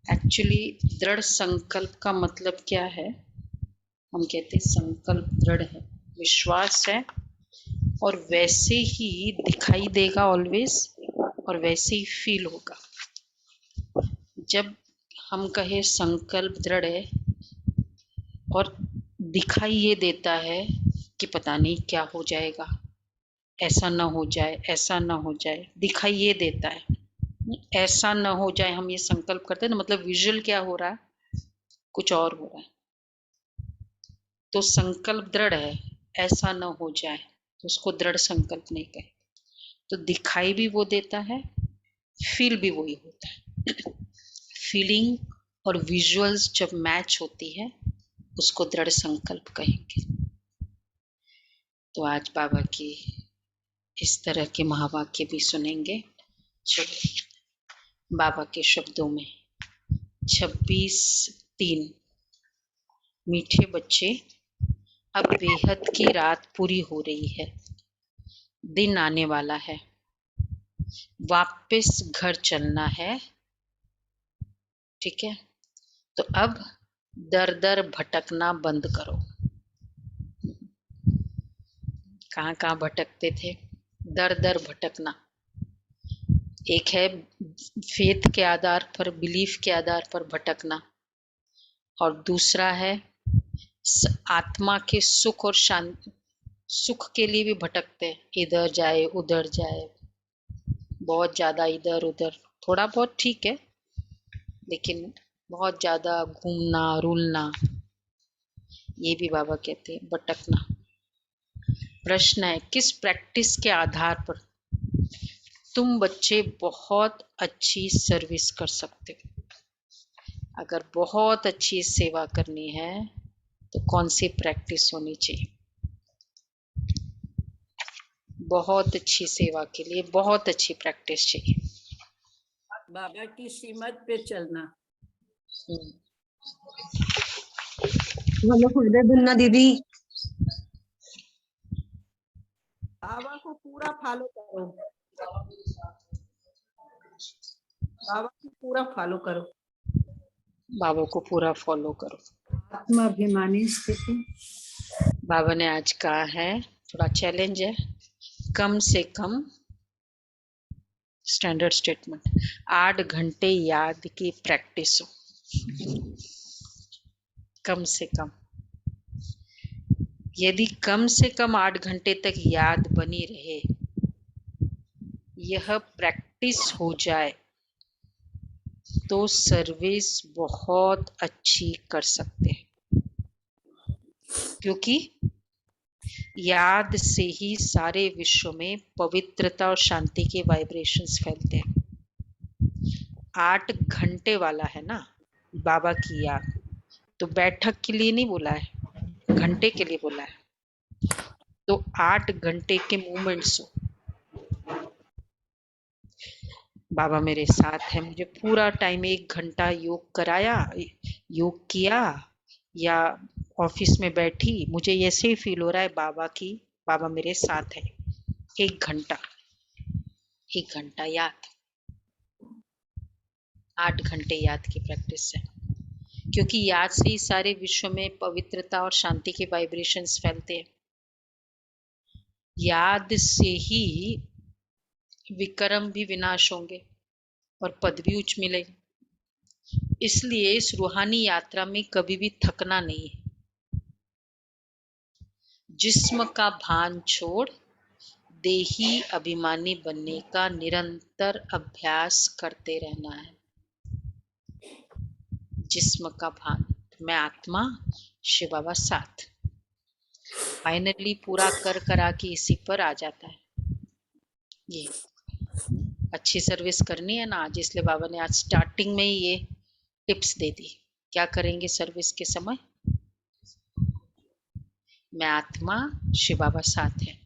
Actually दृढ़ संकल्प का मतलब क्या है? हम कहते हैं संकल्प दृढ़ है, विश्वास है और वैसे ही दिखाई देगा ऑलवेज और वैसे ही फील होगा। जब हम कहे संकल्प दृढ़ है और दिखाई ये देता है कि पता नहीं क्या हो जाएगा, ऐसा ना हो जाए, ऐसा ना हो जाए, दिखाई ये देता है, ऐसा ना हो जाए, हम ये संकल्प करते हैं ना, मतलब विजुअल क्या हो रहा है, कुछ और हो रहा है। तो संकल्प दृढ़ है, ऐसा ना हो जाए, तो उसको दृढ़ संकल्प नहीं कहे। तो दिखाई भी वो देता है, फील भी वही होता है। फीलिंग और विजुअल्स जब मैच होती है उसको दृढ़ संकल्प कहेंगे। तो आज बाबा की इस तरह के महावाक्य भी सुनेंगे। चलो बाबा के शब्दों में 26/3। मीठे बच्चे, अब बेहद की रात पूरी हो रही है, दिन आने वाला है, वापस घर चलना है। ठीक है, तो अब दर दर भटकना बंद करो। कहाँ कहाँ भटकते थे? दर दर भटकना। एक है फेथ के आधार पर, बिलीफ के आधार पर भटकना, और दूसरा है आत्मा के सुख और शांति, सुख के लिए भी भटकते हैं, इधर जाए उधर जाए, बहुत ज्यादा इधर उधर, थोड़ा बहुत ठीक है, लेकिन बहुत ज्यादा घूमना रुलना, ये भी बाबा कहते हैं भटकना। प्रश्न है, किस प्रैक्टिस के आधार पर तुम बच्चे बहुत अच्छी सर्विस कर सकते हो? अगर बहुत अच्छी सेवा करनी है तो कौन सी प्रैक्टिस होनी चाहिए? बहुत अच्छी सेवा के लिए बहुत अच्छी प्रैक्टिस चाहिए। बाबा की सीमत पे चलना। हेलो खुलना दीदी, बाबा को पूरा फॉलो करो, बाबा को पूरा फॉलो करो, बाबा को पूरा फॉलो करो। आत्माभिमानी स्थिति। बाबा ने आज कहा है, थोड़ा चैलेंज है, कम से कम स्टैंडर्ड स्टेटमेंट 8 घंटे याद की प्रैक्टिस हो, कम से कम। यदि कम से कम 8 घंटे तक याद बनी रहे, यह प्रैक्टिस हो जाए, तो सर्विस बहुत अच्छी कर सकते हैं, क्योंकि याद से ही सारे विश्व में पवित्रता और शांति के वाइब्रेशंस फैलते हैं। 8 घंटे वाला है ना बाबा की याद, तो बैठक के लिए नहीं बोला है, घंटे के लिए बोला है। तो 8 घंटे के मूवमेंट्स हो, बाबा मेरे साथ है, मुझे पूरा टाइम 1 घंटा योग कराया, योग किया, या ऑफिस में बैठी, मुझे ऐसे ही फील हो रहा है बाबा मेरे साथ है। 1 घंटा, 1 घंटा याद, 8 घंटे याद की प्रैक्टिस है, क्योंकि याद से ही सारे विश्व में पवित्रता और शांति के वाइब्रेशंस फैलते हैं। याद से ही विक्रम भी विनाश होंगे और पद भी उच्च मिलेगी। इसलिए इस रूहानी यात्रा में कभी भी थकना नहीं है। जिस्म का भान छोड़ देही अभिमानी बनने का निरंतर अभ्यास करते रहना है। जिस्म का भान, मैं आत्मा, शिव बाबा साथ। फाइनली पूरा कर करा के इसी पर आ जाता है। ये अच्छी सर्विस करनी है ना आज, इसलिए बाबा ने आज स्टार्टिंग में ही ये टिप्स दे दी। क्या करेंगे सर्विस के समय? मैं आत्मा, शिव बाबा साथ है,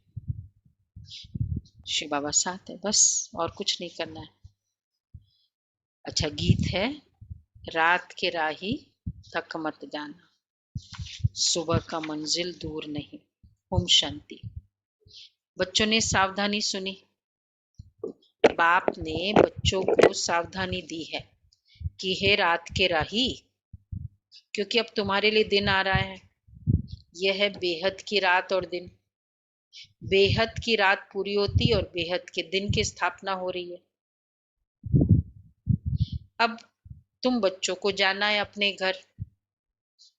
शिव बाबा साथ है, बस और कुछ नहीं करना है। अच्छा गीत है, रात के राही थक मत जाना, सुबह का मंजिल दूर नहीं। ओम शांति। बच्चों ने सावधानी सुनी, बाप ने बच्चों को सावधानी दी है कि हे रात के राही, क्योंकि अब तुम्हारे लिए दिन आ रहा है। यह है बेहद की रात और दिन। बेहद की रात पूरी होती और बेहद के दिन की स्थापना हो रही है। अब तुम बच्चों को जाना है अपने घर,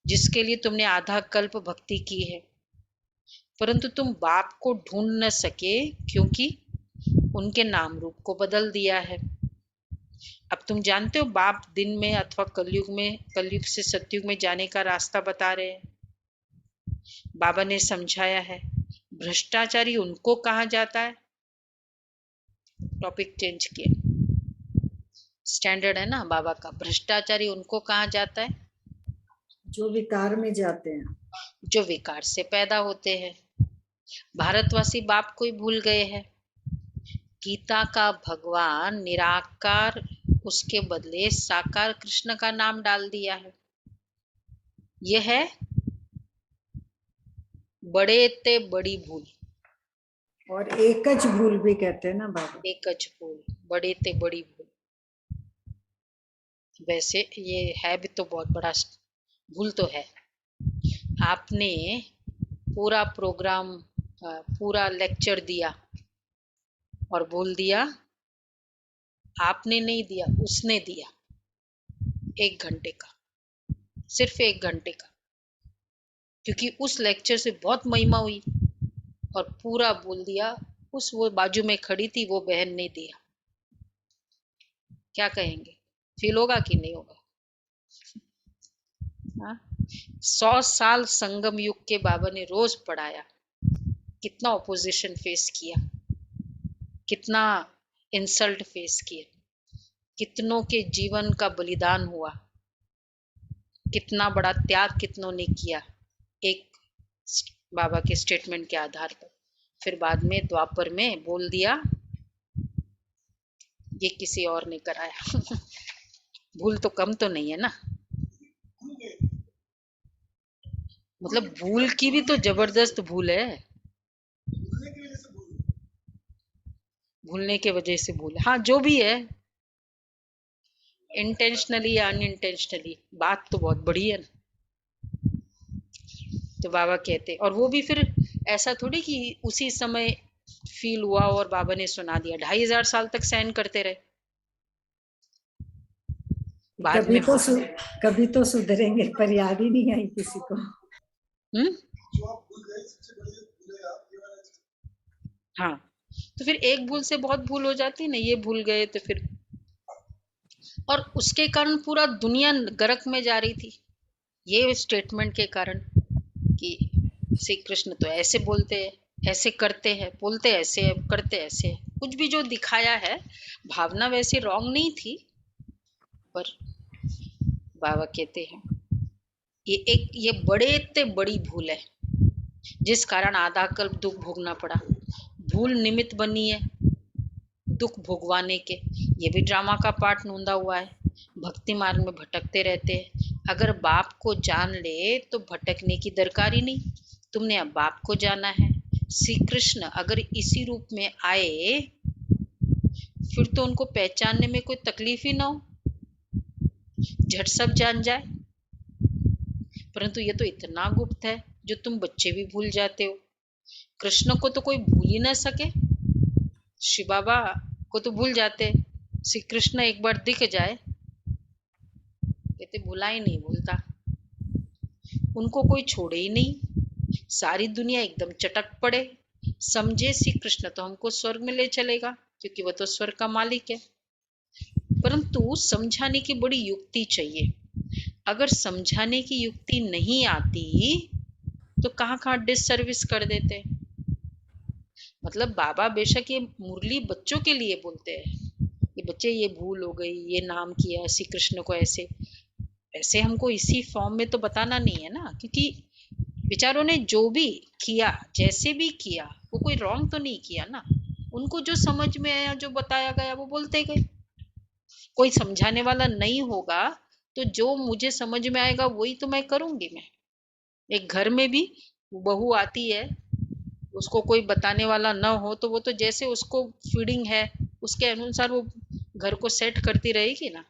जिसके लिए तुमने आधा कल्प भक्ति की है, परंतु तुम बाप को ढूंढ न सके, क्योंकि उनके नाम रूप को बदल दिया है। अब तुम जानते हो बाप दिन में अथवा कलयुग से सतयुग में जाने का रास्ता बता रहे हैं। बाबा ने समझाया है, भ्रष्टाचारी उनको कहा जाता है। टॉपिक चेंज किया, स्टैंडर्ड है ना बाबा का। भ्रष्टाचारी उनको कहा जाता है जो विकार में जाते हैं, जो विकार से पैदा होते हैं। भारतवासी बाप को ही भूल गए हैं। गीता का भगवान निराकार, उसके बदले साकार कृष्ण का नाम डाल दिया है। यह है बड़े ते बड़ी भूल, और एकच भूल भी कहते हैं ना बाबा। एकच भूल, बड़े ते बड़ी भूल। वैसे ये है भी तो बहुत बड़ा भूल तो है। आपने पूरा प्रोग्राम, पूरा लेक्चर दिया और बोल दिया आपने नहीं दिया, उसने दिया। 1 घंटे का, सिर्फ 1 घंटे का, क्योंकि उस लेक्चर से बहुत महिमा हुई और पूरा बोल दिया। वो बाजू में खड़ी थी वो बहन ने दिया। क्या कहेंगे, फील होगा कि नहीं होगा? 100 साल संगम युग के बाबा ने रोज पढ़ाया, कितना ऑपोजिशन फेस किया, कितना इंसल्ट फेस किया, कितनों के जीवन का बलिदान हुआ, कितना बड़ा त्याग कितनों ने किया एक बाबा के स्टेटमेंट के आधार पर। फिर बाद में द्वापर में बोल दिया ये किसी और ने कराया। भूल तो कम तो नहीं है ना, मतलब भूल की भी तो जबरदस्त भूल है। भूलने के वजह से भूल, हाँ जो भी है, इंटेंशनली या अनइंटेंशनली, बात तो बहुत बड़ी है ना। तो बाबा कहते, और वो भी फिर ऐसा थोड़ी कि उसी समय फील हुआ और बाबा ने सुना दिया। 2500 साल तक सहन करते रहे। बाद में कभी तो सुधरेंगे, पर याद ही नहीं आई किसी को। हाँ, तो फिर एक भूल से बहुत भूल हो जाती है ना। ये भूल गए तो फिर, और उसके कारण पूरा दुनिया गर्क में जा रही थी ये स्टेटमेंट के कारण कि श्री कृष्ण तो ऐसे बोलते हैं, ऐसे करते हैं, बोलते ऐसे है, करते ऐसे है। कुछ भी जो दिखाया है, भावना वैसे रॉन्ग नहीं थी, पर बाबा कहते हैं ये बड़े ते बड़ी भूल है, जिस कारण आधा कल्प दुख भोगना पड़ा। भूल निमित्त बनी है दुख भोगवाने के। ये भी ड्रामा का पार्ट नूंदा हुआ है। भक्ति मार्ग में भटकते रहते हैं। अगर बाप को जान ले तो भटकने की दरकार ही नहीं। तुमने अब बाप को जाना है। श्री कृष्ण अगर इसी रूप में आए फिर तो उनको पहचानने में कोई तकलीफ ही ना हो, झट सब जान जाए। परंतु ये तो इतना गुप्त है जो तुम बच्चे भी भूल जाते हो। कृष्ण को तो कोई भूल ही ना सके, शिव बाबा को तो भूल जाते। श्री कृष्ण एक बार दिख जाए, कहते भूला ही नहीं भूलता। उनको कोई छोड़े ही नहीं। सारी दुनिया एकदम चटक पड़े, समझे श्री कृष्ण तो हमको स्वर्ग में ले चलेगा, क्योंकि वह तो स्वर्ग का मालिक है। परंतु समझाने की बड़ी युक्ति चाहिए। अगर समझाने की युक्ति नहीं आती तो कहाँ डिससर्विस कर देते। मतलब बाबा बेशक ये मुरली बच्चों के लिए बोलते हैं, ये बच्चे ये भूल हो गई, ये नाम किया श्री कृष्ण को ऐसे ऐसे, हमको इसी फॉर्म में तो बताना नहीं है ना। क्योंकि बेचारों ने जो भी किया, जैसे भी किया, वो कोई रॉन्ग तो नहीं किया ना। उनको जो समझ में आया, जो बताया गया, वो बोलते गए। कोई समझाने वाला नहीं होगा तो जो मुझे समझ में आएगा वही तो मैं करूंगी। मैं एक घर में भी बहू आती है, उसको कोई बताने वाला ना हो तो वो तो जैसे उसको फीडिंग है उसके अनुसार वो घर को सेट करती रहेगी ना।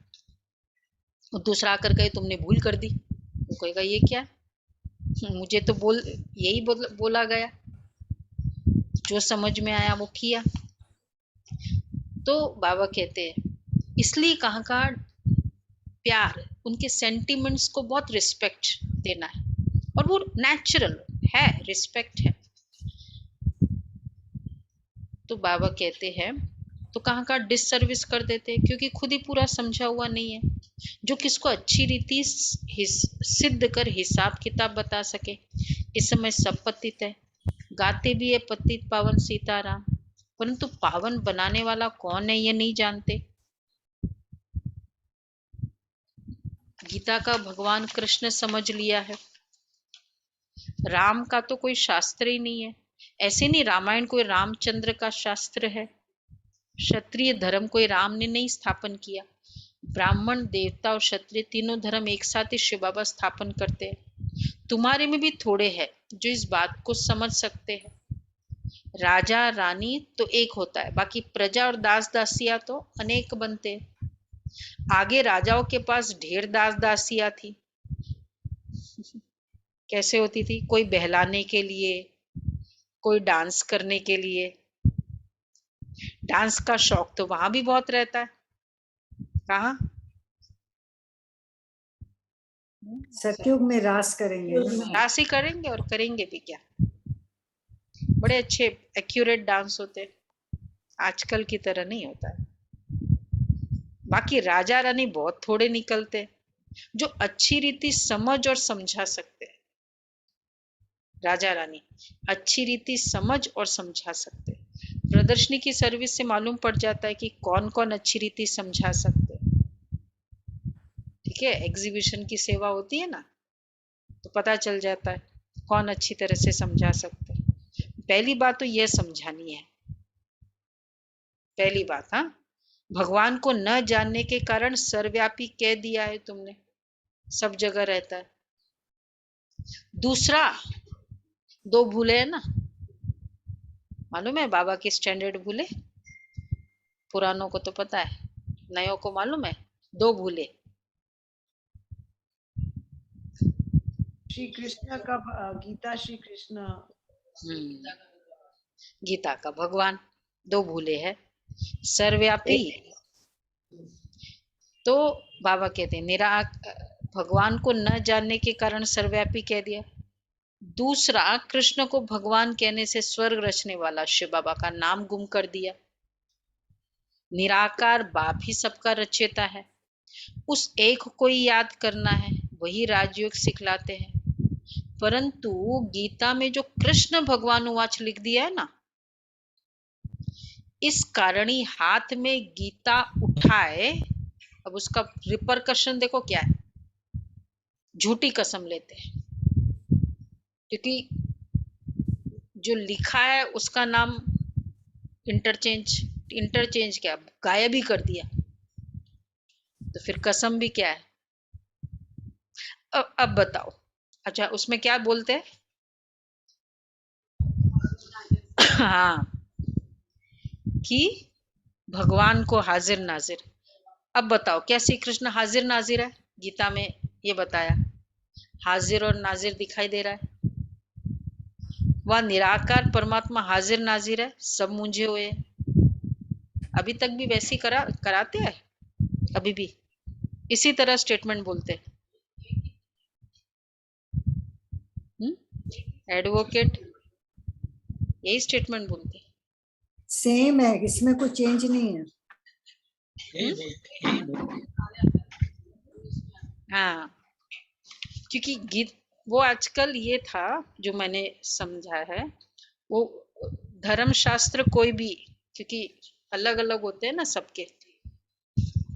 और दूसरा आकर कहे तुमने भूल कर दी, वो कहेगा ये क्या, मुझे तो यही बोला गया, जो समझ में आया वो किया। तो बाबा कहते हैं इसलिए कहाँ का प्यार, उनके सेंटिमेंट्स को बहुत रिस्पेक्ट देना है, और वो नेचुरल है, रिस्पेक्ट है। तो बाबा कहते हैं तो कहाँ का डिससर्विस कर देते हैं, क्योंकि खुद ही पूरा समझा हुआ नहीं है। जो किसको अच्छी रीति सिद्ध कर हिसाब किताब बता सके। इस समय सब पतित है, गाते भी है पतित पावन सीताराम, परंतु पावन बनाने वाला कौन है ये नहीं जानते। गीता का भगवान कृष्ण समझ लिया है, राम का तो कोई शास्त्र ही नहीं है। ऐसे नहीं रामायण कोई रामचंद्र का शास्त्र है, क्षत्रिय धर्म कोई राम ने नहीं स्थापन किया। ब्राह्मण, देवता और क्षत्रिय तीनों धर्म एक साथ ही शिव बाबा स्थापन करते हैं। तुम्हारे में भी थोड़े हैं जो इस बात को समझ सकते हैं। राजा रानी तो एक होता है, बाकी प्रजा और दास दासियां तो अनेक बनते हैं। आगे राजाओं के पास ढेर दास दासियां थी। कैसे होती थी, कोई बहलाने के लिए, कोई डांस करने के लिए। डांस का शौक तो वहां भी बहुत रहता है। कहाँ, सतयुग में रास करेंगे, रास ही करेंगे, और करेंगे भी क्या। बड़े अच्छे एक्यूरेट डांस होते हैं, आजकल की तरह नहीं होता है। बाकी राजा रानी बहुत थोड़े निकलते जो अच्छी रीति समझ और समझा सकते हैं। राजा रानी अच्छी रीति समझ और समझा सकते हैं। प्रदर्शनी की सर्विस से मालूम पड़ जाता है कि कौन कौन अच्छी रीति समझा सकते हैं। ठीक है, एग्जीबिशन की सेवा होती है ना, तो पता चल जाता है कौन अच्छी तरह से समझा सकते हैं। पहली बात तो यह समझानी है, पहली बात। हाँ, भगवान को न जानने के कारण सर्वव्यापी कह दिया है तुमने, सब जगह रहता है। दूसरा, दो भूले है ना, मालूम है बाबा के स्टैंडर्ड भूले, पुरानों को तो पता है, नयों को मालूम है। दो भूले, श्री कृष्ण का गीता, श्री कृष्ण गीता का भगवान, दो भूले है। सर्वव्यापी तो बाबा कहते हैं भगवान को न जानने के कारण सर्वव्यापी कह दिया। दूसरा, कृष्ण को भगवान कहने से स्वर्ग रचने वाला शिव बाबा का नाम गुम कर दिया। निराकार बाप ही सबका रचयिता है, उस एक को ही याद करना है, वही राजयोग सिखलाते हैं। परंतु गीता में जो कृष्ण भगवान उवाच लिख दिया है ना, इस कारण ही हाथ में गीता उठाए, अब उसका रिपरकशन देखो क्या है, झूठी कसम लेते हैं। क्योंकि जो लिखा है उसका नाम इंटरचेंज क्या, गायब ही कर दिया, तो फिर कसम भी क्या है। अब बताओ, अच्छा उसमें क्या बोलते हैं हाँ, कि भगवान को हाजिर नाजिर। अब बताओ क्या श्री कृष्ण हाजिर नाजिर है? गीता में ये बताया, हाजिर और नाजिर दिखाई दे रहा है। वह निराकार परमात्मा हाजिर नाजिर है, सब मूंझे हुए हैं। अभी तक भी वैसी कराते हैं, अभी भी इसी तरह स्टेटमेंट बोलते हैं। एडवोकेट यही स्टेटमेंट बोलते हैं, सेम है, इसमें कोई चेंज नहीं है। हाँ, क्योंकि गीत वो आजकल ये था जो मैंने समझा है, वो धर्मशास्त्र कोई भी, क्योंकि अलग अलग होते हैं ना सबके,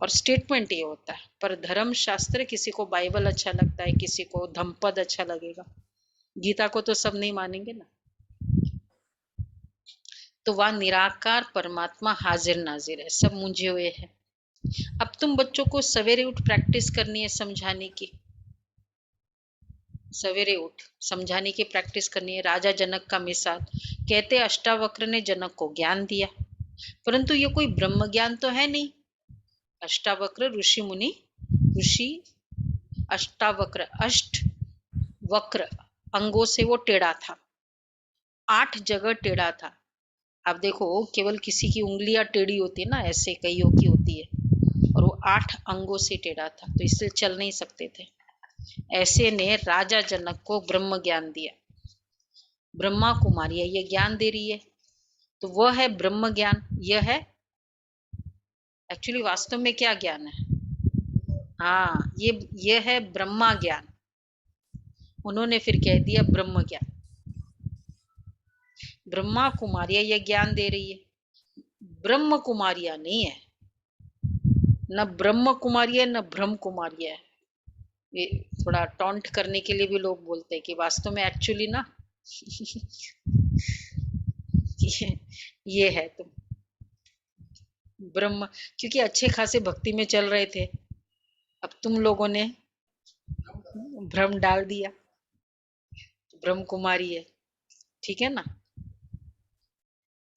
और स्टेटमेंट ये होता है, पर धर्मशास्त्र किसी को बाइबल अच्छा लगता है, किसी को धम्पद अच्छा लगेगा, गीता को तो सब नहीं मानेंगे ना। तो वह निराकार परमात्मा हाजिर नाजिर है, सब मूंझे हुए हैं। अब तुम बच्चों को सवेरे उठ प्रैक्टिस करनी है समझाने की, सवेरे उठ समझाने की प्रैक्टिस करनी है। राजा जनक का मिसाल, कहते अष्टावक्र ने जनक को ज्ञान दिया, परंतु ये कोई ब्रह्म ज्ञान तो है नहीं। अष्टावक्र ऋषि मुनि ऋषि अष्टावक्र, अष्ट वक्र अंगों से वो टेढ़ा था, 8 जगह टेढ़ा था। आप देखो केवल किसी की उंगलियां टेढ़ी होती है ना, ऐसे कईयों की होती है, और वो 8 अंगों से टेढ़ा था, तो इसलिए चल नहीं सकते थे। ऐसे ने राजा जनक को ब्रह्म ज्ञान दिया। ब्रह्मा कुमारी ये ज्ञान दे रही है, तो वह है ब्रह्म ज्ञान। यह है एक्चुअली वास्तव में क्या ज्ञान है? हाँ, ये है ब्रह्मा ज्ञान। उन्होंने फिर कह दिया ब्रह्म ज्ञान। ब्रह्मा कुमारियां ये ज्ञान दे रही है, ब्रह्म कुमारियां नहीं है। न ब्रह्म कुमारियां न ब्रह्म कुमारियां है। ये थोड़ा टॉन्ट करने के लिए भी लोग बोलते हैं कि वास्तव में एक्चुअली ना ये है तुम ब्रह्म, क्योंकि अच्छे खासे भक्ति में चल रहे थे, अब तुम लोगों ने भ्रम डाल दिया, ब्रह्म कुमारी है, ठीक है ना?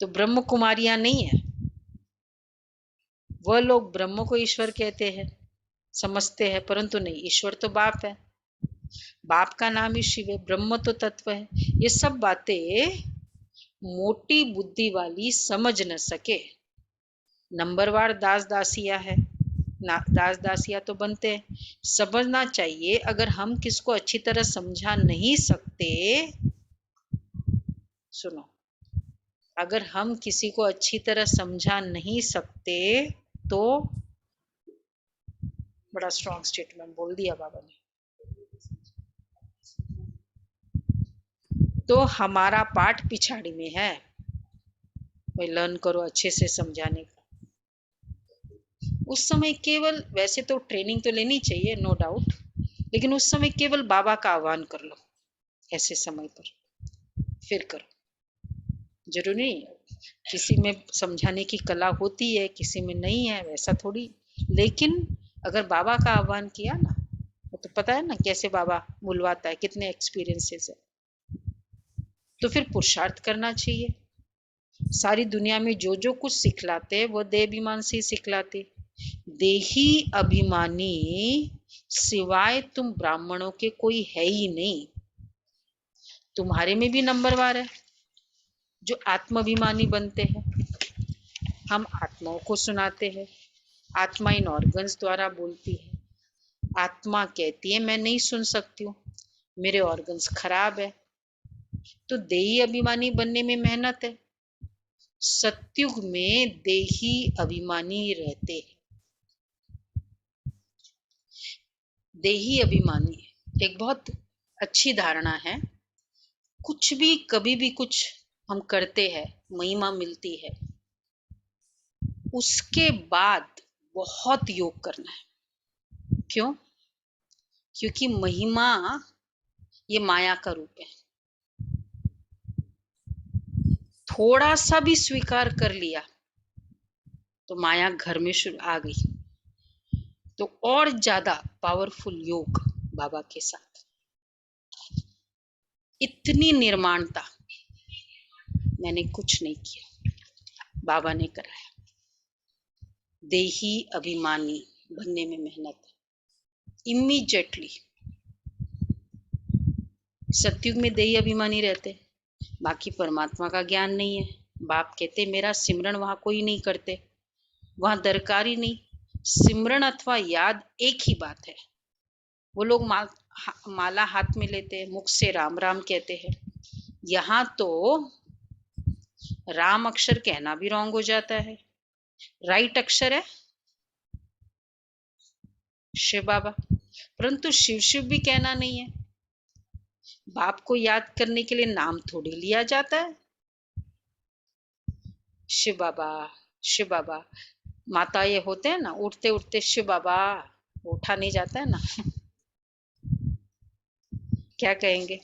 तो ब्रह्म कुमारियां नहीं है। वह लोग ब्रह्म को ईश्वर कहते हैं, समझते हैं, परंतु नहीं, ईश्वर तो बाप है, बाप का नाम ही शिव है, ब्रह्म तो तत्व है। ये सब बातें मोटी बुद्धि वाली समझ न सके। नंबरवार दास दासिया है, दास दासिया तो बनते हैं। समझना चाहिए, अगर हम किसको अच्छी तरह समझा नहीं सकते, सुनो, अगर हम किसी को अच्छी तरह समझा नहीं सकते, तो बड़ा स्ट्रॉन्ग स्टेटमेंट बोल दिया बाबा ने, तो हमारा पाठ पिछाड़ी में है। भाई लर्न करो अच्छे से समझाने का। उस समय केवल, वैसे तो ट्रेनिंग तो लेनी चाहिए नो डाउट, लेकिन उस समय केवल बाबा का आह्वान कर लो, ऐसे समय पर फिर करो। जरूरी नहीं किसी में समझाने की कला होती है, किसी में नहीं है, वैसा थोड़ी। लेकिन अगर बाबा का आह्वान किया ना, तो पता है ना कैसे बाबा बुलवाता है, कितने एक्सपीरियंसेस है, तो फिर पुरुषार्थ करना चाहिए। सारी दुनिया में जो जो कुछ सिखलाते हैं वो देह अभिमान से ही सिखलाते। देही अभिमानी सिवाय तुम ब्राह्मणों के कोई है ही नहीं। तुम्हारे में भी नंबरवार है जो आत्माभिमानी बनते हैं। हम आत्माओं को सुनाते हैं, आत्मा इन ऑर्गन्स द्वारा बोलती है। आत्मा कहती है मैं नहीं सुन सकती हूँ, मेरे ऑर्गन्स खराब है, तो देही अभिमानी बनने में मेहनत है। सत्युग में देही अभिमानी रहते हैं। देही अभिमानी एक बहुत अच्छी धारणा है। कुछ भी कभी भी कुछ हम करते हैं, महिमा मिलती है, उसके बाद बहुत योग करना है। क्यों? क्योंकि महिमा ये माया का रूप है। थोड़ा सा भी स्वीकार कर लिया तो माया घर में आ गई। तो और ज्यादा पावरफुल योग बाबा के साथ, इतनी निर्माणता मैंने कुछ नहीं किया, बाबा ने कराया। देही अभिमानी बनने में मेहनत है। इमीडिएटली सतयुग में देही अभिमानी रहते, बाकी परमात्मा का ज्ञान नहीं है। बाप कहते मेरा सिमरन वहां कोई नहीं करते, वहां दरकार ही नहीं। सिमरन अथवा याद एक ही बात है। वो लोग माला हाथ में लेते हैं, मुख से राम राम कहते हैं। यहाँ तो राम अक्षर कहना भी रॉन्ग हो जाता है। राइट अक्षर है शिव बाबा, परंतु शिव शिव भी कहना नहीं है। बाप को याद करने के लिए नाम थोड़ी लिया जाता है। शिव बाबा शिव बाबा, माता ये होते हैं ना, उठते उठते शिव बाबा, उठा नहीं जाता है ना क्या कहेंगे?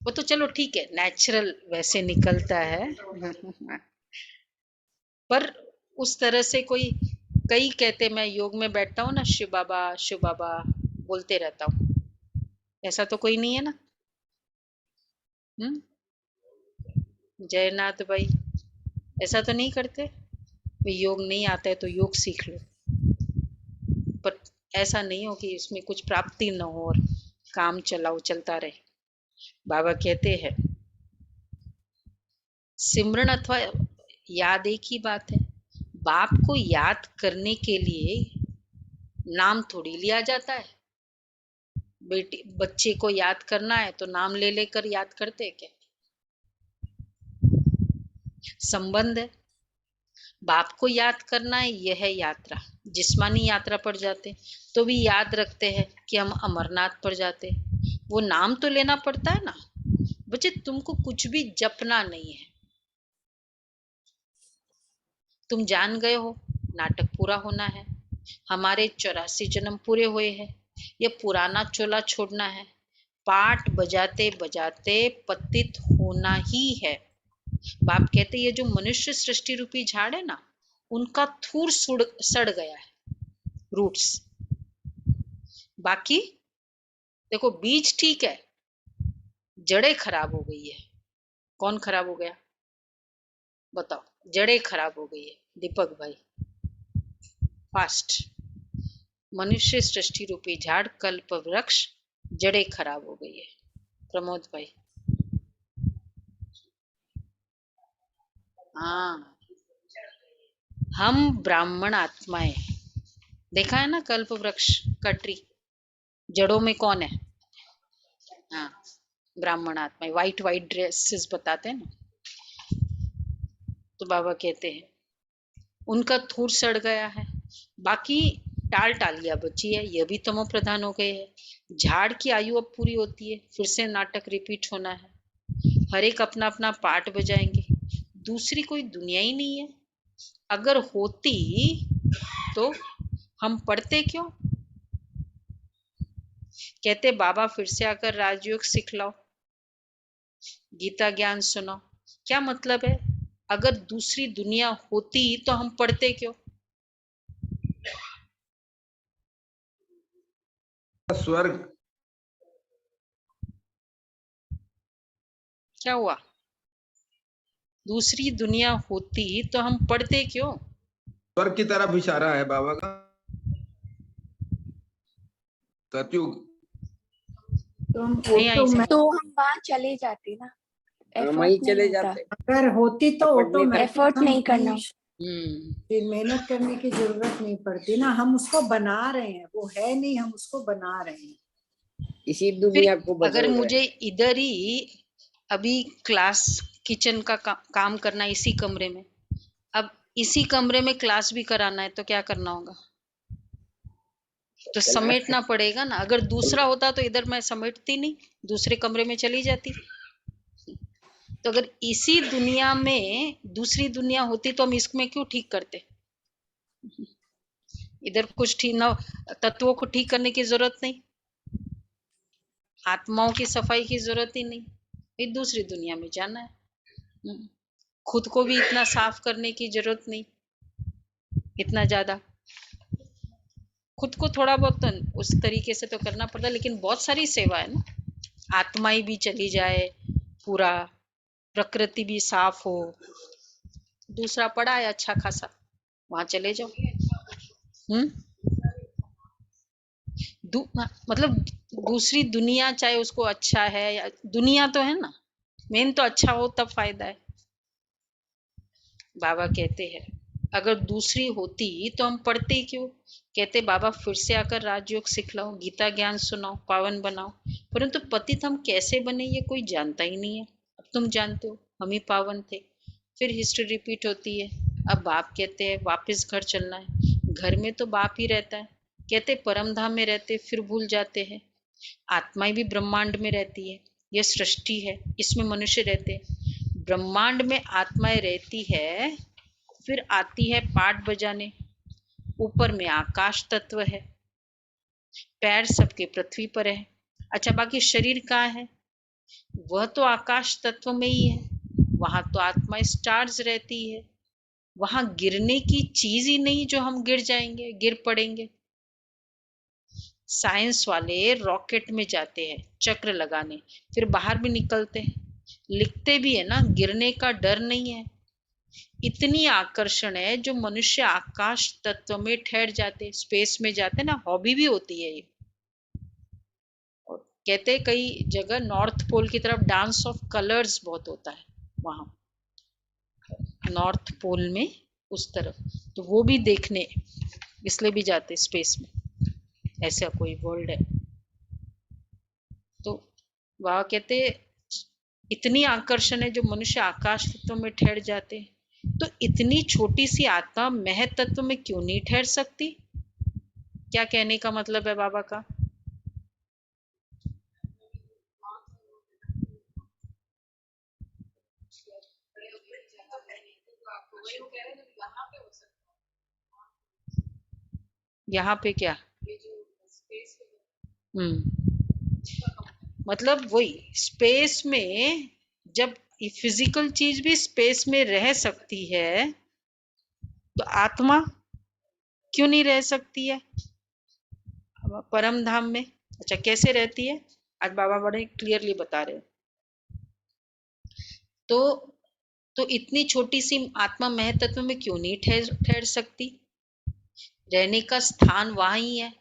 वो तो चलो ठीक है, नेचुरल वैसे निकलता है पर उस तरह से कोई, कई कहते मैं योग में बैठता हूँ ना, शिव बाबा बोलते रहता हूँ, ऐसा तो कोई नहीं है ना। जयनाथ भाई ऐसा तो नहीं करते? योग नहीं आता है तो योग सीख लो। पर ऐसा नहीं हो कि इसमें कुछ प्राप्ति न हो और काम चलता रहे। बाबा कहते हैं सिमरन अथवा याद एक ही बात है। बाप को याद करने के लिए नाम थोड़ी लिया जाता है। बच्चे को याद करना है तो नाम ले लेकर याद करते हैं क्या? संबंध है। बाप को याद करना है, यह है यात्रा। जिस्मानी यात्रा पर जाते तो भी याद रखते हैं कि हम अमरनाथ पर जाते, वो नाम तो लेना पड़ता है ना। बच्चे तुमको कुछ भी जपना नहीं है, तुम जान गए हो नाटक पूरा होना है, हमारे 84 जन्म पूरे हुए हैं, ये पुराना चोला छोड़ना है, पाठ बजाते बजाते पतित होना ही है। बाप कहते ये जो मनुष्य सृष्टि रूपी झाड़ है ना, उनका थूर सड़ गया है, रूट्स। बाकी देखो बीज ठीक है, जड़ें खराब हो गई है। कौन खराब हो गया बताओ? जड़ें खराब हो गई है। दीपक भाई फास्ट। मनुष्य सृष्टि रूपी झाड़ कल्प वृक्ष, जड़ें खराब हो गई है। प्रमोद भाई हाँ, हम ब्राह्मण आत्माएं, देखा है ना कल्प वृक्ष का ट्री, जड़ों में कौन है? हाँ, ब्राह्मण आत्माएं। वाइट वाइट ड्रेसेस बताते हैं ना, तो बाबा कहते हैं उनका थूर सड़ गया है, बाकी टाल टालिया बची है, यह भी तमो प्रधान हो गए है। झाड़ की आयु अब पूरी होती है, फिर से नाटक रिपीट होना है, हर एक अपना अपना पार्ट बजाएंगे, दूसरी कोई दुनिया ही नहीं है। अगर होती तो हम पढ़ते क्यों? कहते बाबा फिर से आकर राजयोग सिखलाओ, गीता ज्ञान सुनाओ। क्या मतलब है? अगर दूसरी दुनिया होती तो हम पढ़ते क्यों? स्वर्ग। क्या हुआ? दूसरी दुनिया होती तो हम पढ़ते क्यों? स्वर्ग की तरफ इशारा है बाबा का। सतयुग। तो हम नहीं आई समझ। तो हम वहाँ चले जाते ना, वहीं एफर्ट चले नहीं होता, जाते। अगर होती तो एफर्ट नहीं करना। फिर मेहनत करने की जरूरत नहीं पड़ती ना। हम उसको बना रहे हैं, वो है नहीं, हम उसको बना रहे हैं। इसी दुनिया को फिर अगर बदल रहे मुझे हैं। इधर ही अभी क्लास किचन का काम करना है इसी कमरे में, अब इसी कमरे में क्लास भी कराना है तो क्या करना होगा? तो समेटना पड़ेगा ना। अगर दूसरा होता तो इधर मैं समेटती नहीं, दूसरे कमरे में चली जाती। तो अगर इसी दुनिया में दूसरी दुनिया होती तो हम इसमें क्यों ठीक करते? इधर कुछ ठीक ना, तत्वों को ठीक करने की जरूरत नहीं, आत्माओं की सफाई की जरूरत ही नहीं, ये दूसरी दुनिया में जाना है। खुद को भी इतना साफ करने की जरूरत नहीं, इतना ज्यादा खुद को थोड़ा बहुत तो उस तरीके से तो करना पड़ता है, लेकिन बहुत सारी सेवा है ना। आत्माएं भी चली जाए, पूरा प्रकृति भी साफ हो, दूसरा पड़ा है अच्छा खासा, वहां चले जाओ। मतलब दूसरी दुनिया चाहे उसको अच्छा है या दुनिया तो है ना, मेन तो अच्छा हो तब फायदा है। बाबा कहते हैं अगर दूसरी होती तो हम पढ़ते क्यों? कहते बाबा फिर से आकर राजयोग सिखलाओ, गीता ज्ञान सुनाओ, पावन बनाओ। परंतु पतित हम कैसे बने ये कोई जानता ही नहीं है। अब तुम जानते हो हम ही पावन थे। फिर हिस्ट्री रिपीट होती है। अब बाप कहते हैं वापस घर चलना है, घर में तो बाप ही रहता है। कहते परम धाम में रहते फिर भूल जाते हैं। आत्माएं भी ब्रह्मांड में रहती है, यह सृष्टि है, इसमें मनुष्य रहते हैं। ब्रह्मांड में आत्माएं रहती है, फिर आती है पाठ बजाने। ऊपर में आकाश तत्व है, पैर सबके पृथ्वी पर है। अच्छा बाकी शरीर कहाँ है? वह तो आकाश तत्व में ही है। वहां तो आत्मा स्टार्स रहती है, वहां गिरने की चीज ही नहीं जो हम गिर जाएंगे, गिर पड़ेंगे। साइंस वाले रॉकेट में जाते हैं चक्र लगाने, फिर बाहर भी निकलते हैं, लिखते भी है ना, गिरने का डर नहीं है। इतनी आकर्षण है जो मनुष्य आकाश तत्व में ठहर जाते, स्पेस में जाते ना, हॉबी भी होती है ये। और कहते हैं कई जगह नॉर्थ पोल की तरफ डांस ऑफ कलर्स बहुत होता है, वहां नॉर्थ पोल में उस तरफ, तो वो भी देखने इसलिए भी जाते स्पेस में, ऐसा कोई वर्ल्ड है। तो वह कहते इतनी आकर्षण है जो मनुष्य आकाश तत्व में ठहर जाते, तो इतनी छोटी सी आत्मा महत तत्व में क्यों नहीं ठहर सकती? क्या कहने का मतलब है बाबा का? यहाँ पे क्या? मतलब वही स्पेस में, जब फिजिकल चीज भी स्पेस में रह सकती है तो आत्मा क्यों नहीं रह सकती है परम धाम में? अच्छा, कैसे रहती है? आज बाबा बड़े क्लियरली बता रहे हैं। तो इतनी छोटी सी आत्मा महत तत्व में क्यों नहीं ठहर सकती? रहने का स्थान वहां ही है।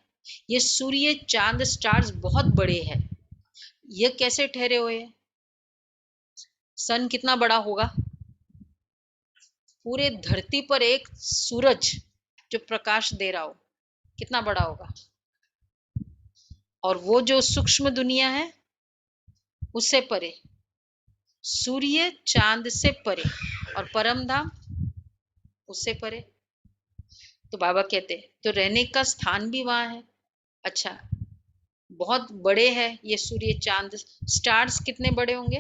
ये सूर्य चांद स्टार्स बहुत बड़े हैं, ये कैसे ठहरे हुए हैं? सन कितना बड़ा होगा? पूरे धरती पर एक सूरज जो प्रकाश दे रहा हो कितना बड़ा होगा? और वो जो सूक्ष्म दुनिया है उससे परे, सूर्य चांद से परे, और परम धाम उससे परे। तो बाबा कहते तो रहने का स्थान भी वहां है। अच्छा, बहुत बड़े हैं ये सूर्य चांद, स्टार्स कितने बड़े होंगे?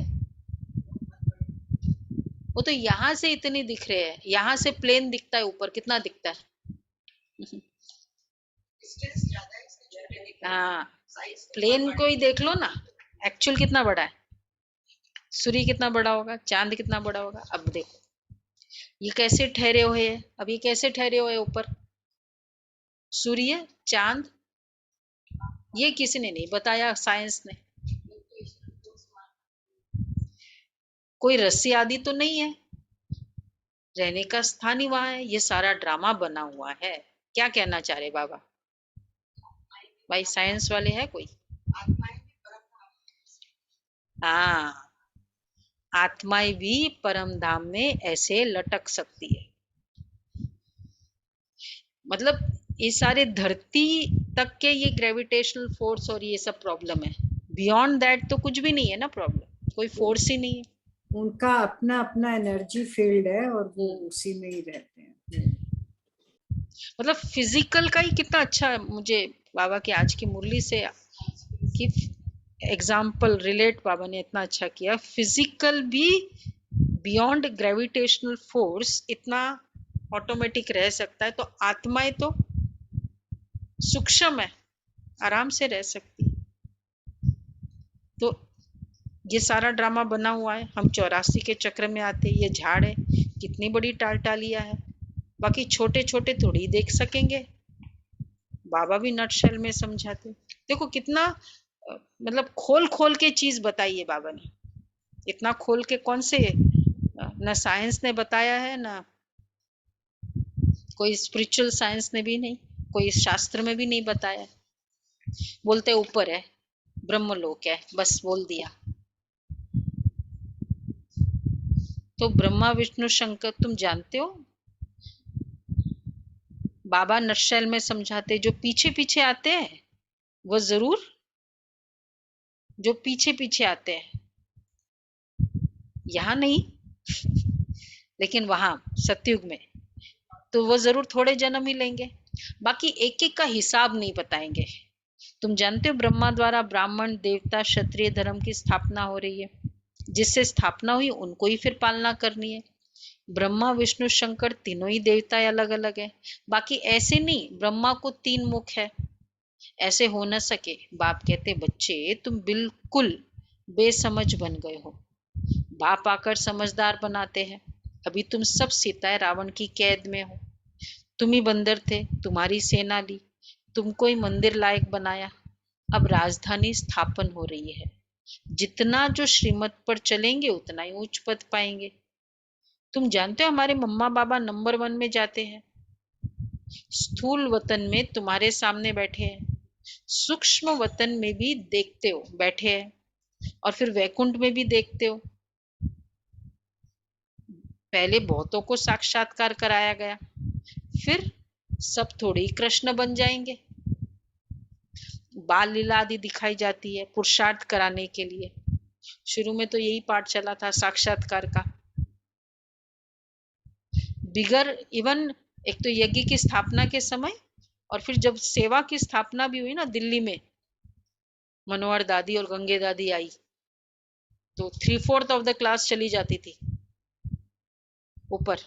वो तो यहाँ से इतनी दिख रहे हैं, यहाँ से प्लेन दिखता है ऊपर, कितना दिखता है? हाँ, प्लेन को ही देख लो ना, एक्चुअल कितना बड़ा है? सूर्य कितना बड़ा होगा, चांद कितना बड़ा होगा? अब देखो ये कैसे ठहरे हुए हैं, अब ये कैसे ठहरे हुए ऊपर? सूर्य चांद, ये किसी ने नहीं बताया, साइंस ने। कोई रस्सी आदि तो नहीं है, रहने का स्थान ही वहां है। ये सारा ड्रामा बना हुआ है। क्या कहना चाह रहे बाबा? भाई साइंस वाले है कोई? हाँ, आत्माएं भी परम धाम में ऐसे लटक सकती है। मतलब ये सारे धरती तक के ये ग्रेविटेशनल फोर्स और ये सब प्रॉब्लम है, बियॉन्ड दैट तो कुछ भी नहीं है ना प्रॉब्लम, कोई फोर्स ही नहीं है। उनका अपना अपना एनर्जी फील्ड है और वो उसी में ही रहते हैं। मतलब फिजिकल का ही कितना अच्छा मुझे बाबा की आज की मुरली से कि एग्जाम्पल रिलेट बाबा ने इतना अच्छा किया। फिजिकल भी बियॉन्ड ग्रेविटेशनल फोर्स इतना ऑटोमेटिक रह सकता है, तो आत्माएं तो सूक्ष्म है, आराम से रह सकती। तो ये सारा ड्रामा बना हुआ है। हम 84 के चक्र में आते, ये झाड़ है, कितनी बड़ी टालटालियां है, बाकी छोटे छोटे थोड़ी देख सकेंगे। बाबा भी नटशेल में समझाते। देखो कितना मतलब खोल खोल के चीज बताई है बाबा ने। इतना खोल के कौन से न साइंस ने बताया है, ना कोई स्पिरिचुअल साइंस ने भी नहीं, कोई शास्त्र में भी नहीं बताया। बोलते ऊपर है, ब्रह्मलोक है, बस बोल दिया। तो ब्रह्मा विष्णु शंकर तुम जानते हो, बाबा नटशेल में समझाते। जो पीछे पीछे आते हैं वो जरूर, जो पीछे पीछे आते हैं, यहाँ नहीं लेकिन वहां सतयुग में, तो वो जरूर थोड़े जन्म ही लेंगे, बाकी एक एक का हिसाब नहीं बताएंगे। तुम जानते हो ब्रह्मा द्वारा ब्राह्मण देवता क्षत्रिय धर्म की स्थापना हो रही है, जिससे स्थापना हुई उनको ही फिर पालना करनी है। ब्रह्मा विष्णु शंकर तीनों ही देवता अलग अलग है, बाकी ऐसे नहीं ब्रह्मा को 3 मुख है, ऐसे हो न सके। बाप कहते बच्चे तुम बिल्कुल बेसमझ बन गए हो, बाप आकर समझदार बनाते हैं। अभी तुम सब सीताएं रावण की कैद में हो, तुम ही बंदर थे, तुम्हारी सेना ली, तुमको ही मंदिर लायक बनाया। अब राजधानी स्थापन हो रही है, जितना जो श्रीमत पर चलेंगे उतना ही उच्च पद पाएंगे। तुम जानते हो हमारे मम्मा बाबा नंबर 1 में जाते हैं, स्थूल वतन में तुम्हारे सामने बैठे हैं, सूक्ष्म वतन में भी देखते हो बैठे हैं, और फिर वैकुंठ में भी देखते हो। पहले बहुतों को साक्षात्कार कराया गया, फिर सब थोड़ी कृष्ण बन जाएंगे। बाल लीला आदि दिखाई जाती है पुरुषार्थ कराने के लिए। शुरू में तो यही पाठ चला था साक्षात्कार का। बिगर इवन एक तो यज्ञ की स्थापना के समय, और फिर जब सेवा की स्थापना भी हुई ना दिल्ली में, मनोहर दादी और गंगे दादी आई तो 3/4 ऑफ द क्लास चली जाती थी ऊपर।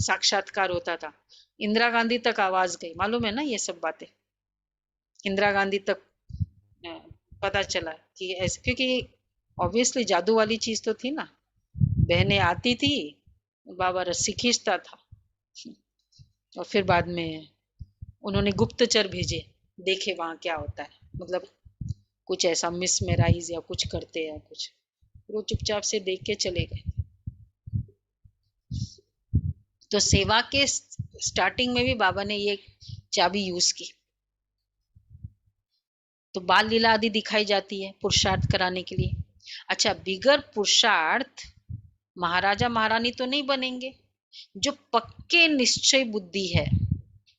साक्षात्कार होता था। इंदिरा गांधी तक आवाज गई, मालूम है ना ये सब बातें। इंदिरा गांधी तक पता चला कि ऐसे, क्योंकि ऑब्वियसली जादू वाली चीज तो थी ना। बहनें आती थी, बाबा रस्सी खींचता था, और फिर बाद में उन्होंने गुप्तचर भेजे, देखे वहां क्या होता है, मतलब कुछ ऐसा मिसमैराइज या कुछ करते हैं कुछ, वो चुपचाप से देख के चले गए। तो सेवा के स्टार्टिंग में भी बाबा ने ये चाबी यूज की। तो बाल लीला आदि दिखाई जाती है पुरुषार्थ कराने के लिए। अच्छा, बिगर पुरुषार्थ महाराजा महारानी तो नहीं बनेंगे। जो पक्के निश्चय बुद्धि है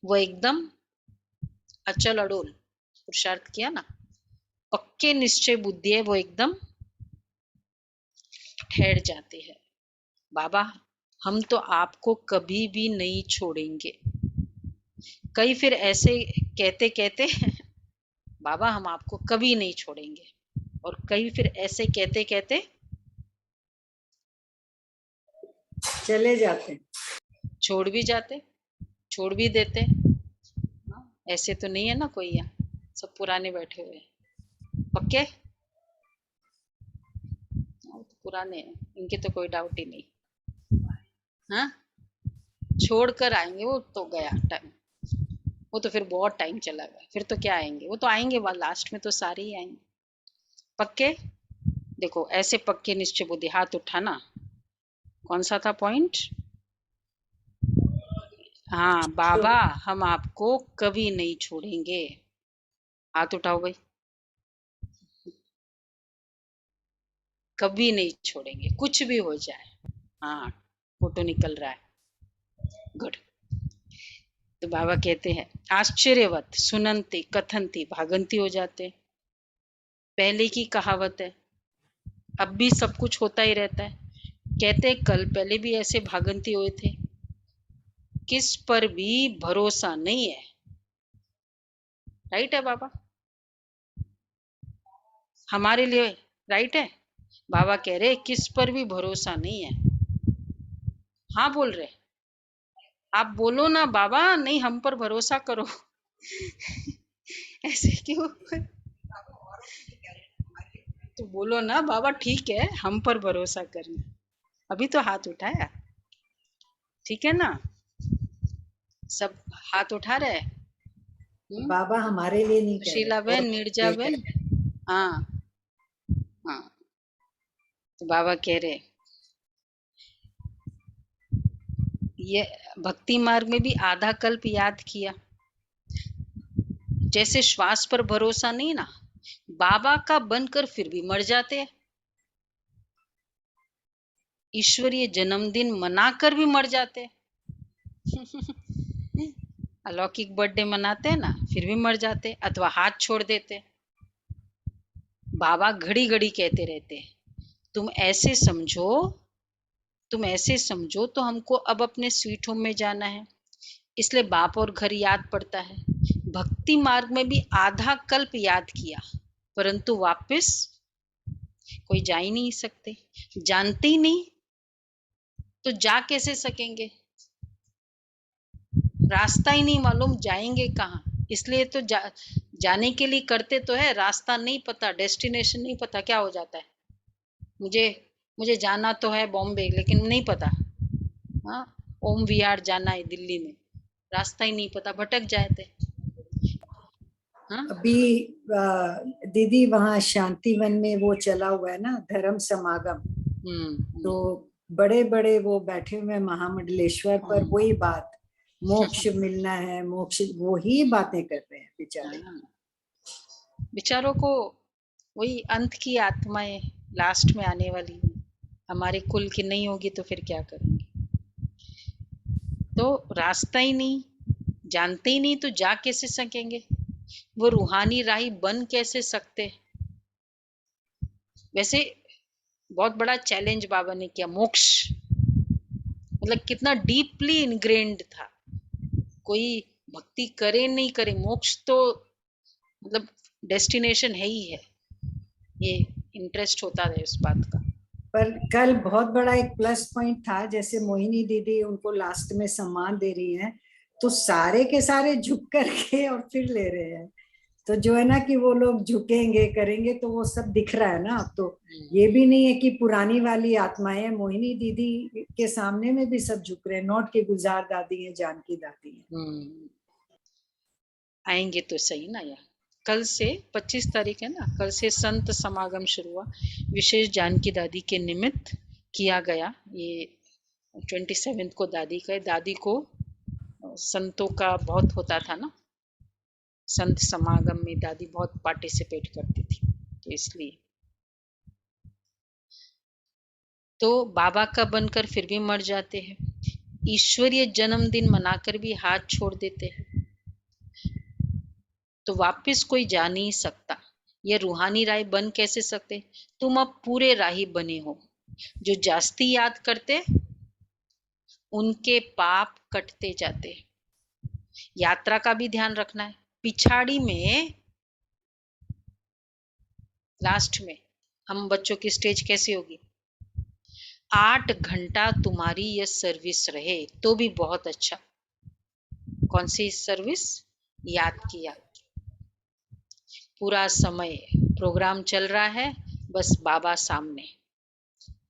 वो एकदम अचल अडोल, पुरुषार्थ किया ना, पक्के निश्चय बुद्धि है वो एकदम ठहर जाते हैं। बाबा हम तो आपको कभी भी नहीं छोड़ेंगे। कई फिर ऐसे कहते कहते बाबा हम आपको कभी नहीं छोड़ेंगे, और कई फिर ऐसे कहते कहते चले जाते, छोड़ भी जाते, छोड़ भी देते। ऐसे तो नहीं है ना कोई, यहाँ सब पुराने बैठे हुए पक्के, तो पुराने हैं, इनके तो कोई डाउट ही नहीं। हाँ, छोड़ कर आएंगे वो तो गया टाइम, वो तो फिर बहुत टाइम चला गया, फिर तो क्या आएंगे, वो तो आएंगे वह लास्ट में तो सारे ही आएंगे। पक्के देखो, ऐसे पक्के निश्चय बुद्धि, हाथ उठाना। कौन सा था पॉइंट? हाँ, बाबा हम आपको कभी नहीं छोड़ेंगे। हाथ उठाओ भाई, कभी नहीं छोड़ेंगे, कुछ भी हो जाए। हाँ, फोटो निकल रहा है, गुड। तो बाबा कहते हैं आश्चर्यवत सुनंती कथनती भागंती हो जाते। पहले की कहावत है, अब भी सब कुछ होता ही रहता है। कहते कल पहले भी ऐसे भागंती हुए थे। किस पर भी भरोसा नहीं है। राइट है बाबा, हमारे लिए राइट है। बाबा कह रहे किस पर भी भरोसा नहीं है। हाँ बोल रहे, आप बोलो ना बाबा, नहीं हम पर भरोसा करो। ऐसे क्यों? तो बोलो ना बाबा ठीक है हम पर भरोसा करना। अभी तो हाथ उठाया, ठीक है ना, सब हाथ उठा रहे। बाबा हमारे लिए नहीं कह रहे, शीला बहन, निर्जा बहन, हाँ हाँ। तो बाबा कह रहे ये भक्ति मार्ग में भी आधा कल्प याद किया। जैसे श्वास पर भरोसा नहीं ना, बाबा का बनकर फिर भी मर जाते हैं। ईश्वरीय जन्मदिन मनाकर भी मर जाते हैं। अलौकिक बर्थडे मनाते हैं ना, फिर भी मर जाते, अथवा हाथ छोड़ देते। बाबा घड़ी घड़ी कहते रहते हैं तुम ऐसे समझो, तुम ऐसे समझो तो हमको अब अपने स्वीट होम में जाना है, इसलिए बाप और घर याद पड़ता है। भक्ति मार्ग में भी आधा कल्प याद किया, परंतु वापस कोई जा ही नहीं सकते, जानते ही नहीं तो जा कैसे सकेंगे, रास्ता ही नहीं मालूम, जाएंगे कहाँ। इसलिए तो जाने के लिए करते तो है, रास्ता नहीं पता, डेस्टिनेशन नहीं पता, क्या हो जाता है। मुझे जाना तो है बॉम्बे, लेकिन नहीं पता, हाँ ओम विहार जाना है दिल्ली में, रास्ता ही नहीं पता, भटक जाते। हाँ? अभी दीदी वहाँ शांतिवन में वो चला हुआ है ना धर्म समागम, तो बड़े बड़े वो बैठे हुए हैं महामंडलेश्वर पर, हाँ। वही बात, मोक्ष मिलना है, मोक्ष, वो ही बातें कर रहे हैं बेचारे। हाँ। बेचारों को वही अंत की आत्माएं लास्ट में आने वाली हैं। हमारे कुल की नहीं होगी तो फिर क्या करेंगे? तो रास्ता ही नहीं, जानते ही नहीं तो जा कैसे सकेंगे? वो रूहानी राही बन कैसे सकते? वैसे बहुत बड़ा चैलेंज बाबा ने किया, मोक्ष मतलब कितना डीपली इनग्रेन्ड था। कोई भक्ति करे नहीं करे, मोक्ष तो मतलब डेस्टिनेशन है ही है। ये इंटरेस्ट होता है उस बात का। पर कल बहुत बड़ा एक प्लस पॉइंट था, जैसे मोहिनी दीदी उनको लास्ट में सम्मान दे रही हैं, तो सारे के सारे झुक करके और फिर ले रहे हैं। तो जो है ना कि वो लोग झुकेंगे करेंगे, तो वो सब दिख रहा है ना अब तो। ये भी नहीं है कि पुरानी वाली आत्माएं, मोहिनी दीदी के सामने में भी सब झुक रहे हैं, नोट के गुलजार दादी है, जानकी दादी है। आएंगे तो सही ना यार। कल से 25 तारीख है ना, कल से संत समागम शुरू हुआ, विशेष जानकी दादी के निमित्त किया गया। ये 27 को दादी का, दादी को संतों का बहुत होता था ना, संत समागम में दादी बहुत पार्टिसिपेट करती थी, तो इसलिए। तो बाबा का बनकर फिर भी मर जाते हैं, ईश्वरीय जन्मदिन मनाकर भी हाथ छोड़ देते हैं, तो वापस कोई जा नहीं सकता। ये रूहानी राय बन कैसे सकते? तुम अब पूरे राही बने हो। जो जास्ती याद करते उनके पाप कटते जाते। यात्रा का भी ध्यान रखना है। पिछाड़ी में लास्ट में हम बच्चों की स्टेज कैसी होगी? 8 घंटा तुम्हारी ये सर्विस रहे तो भी बहुत अच्छा। कौन सी सर्विस? याद की याद। पूरा समय प्रोग्राम चल रहा है, बस बाबा सामने,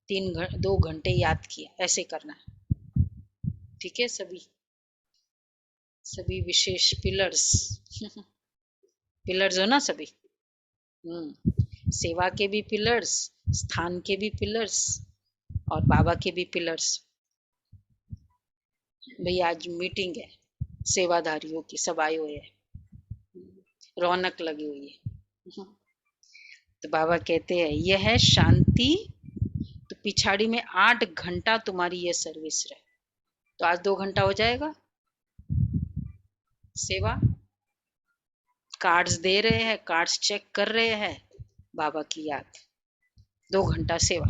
2 घंटे याद किया, ऐसे करना है। ठीक है? सभी विशेष पिलर्स पिलर्स हो ना सभी। सेवा के भी पिलर्स, स्थान के भी पिलर्स और बाबा के भी पिलर्स। भाई आज मीटिंग है सेवाधारियों की, सब आए हुए हैं, रौनक लगी हुई है। तो बाबा कहते हैं यह है शांति, तो पिछाड़ी में 8 घंटा तुम्हारी ये सर्विस रहे, तो आज 2 घंटा हो जाएगा सेवा। कार्ड्स दे रहे हैं, कार्ड्स चेक कर रहे हैं, बाबा की याद, 2 घंटा सेवा।